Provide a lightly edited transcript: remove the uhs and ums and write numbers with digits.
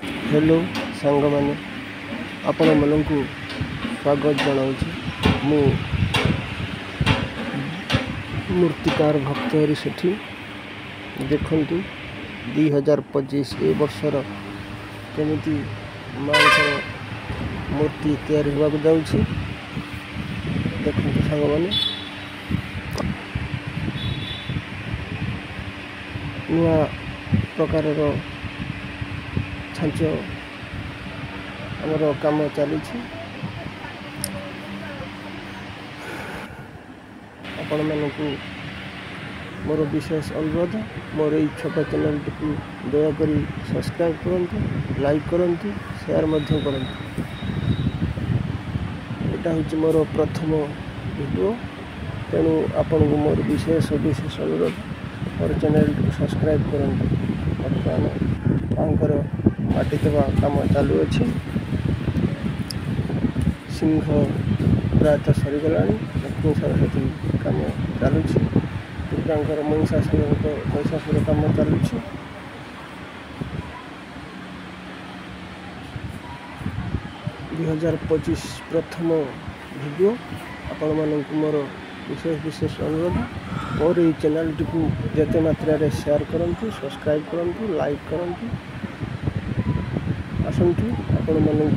Hello सांग मैंने आपण मन को स्वागत जनाऊँ। मु मूर्तिकार भक्त हरी सेठी देखु 2025 ए वर्षर केमिति माँ मूर्ति तैयारी होगा जाऊँगी। देखु सांग मैंने नुआ प्रकार छांच आमर काम चली आपण मानक मोर विशेष अनुरोध मोर ये छोट चैनल टी दयाकोरी सब्सक्राइब करूँ, लाइक करूँ, शेयर करूँ। यहाँ हूँ मोर प्रथम वीडियो, तेणु आपण को मोर विशेष अनुरोध मोर चैनल टी सब्सक्राइब करूँ। बर्तमान माटी देवा काम चालू अच्छी। सिंह प्रायतः सरीगला लक्ष्मी सरस्वती कम चलुँ। दुर्गा महिषासुर कम चलुँ। 2025 प्रथम वीडियो आपण मानक मोर विशेष अनुरोध मोर ये चैनल टी जिते मात्रा रे शेयर करूँ, सब्सक्राइब करूँ, लाइक करूँ। आसतु आपण मानक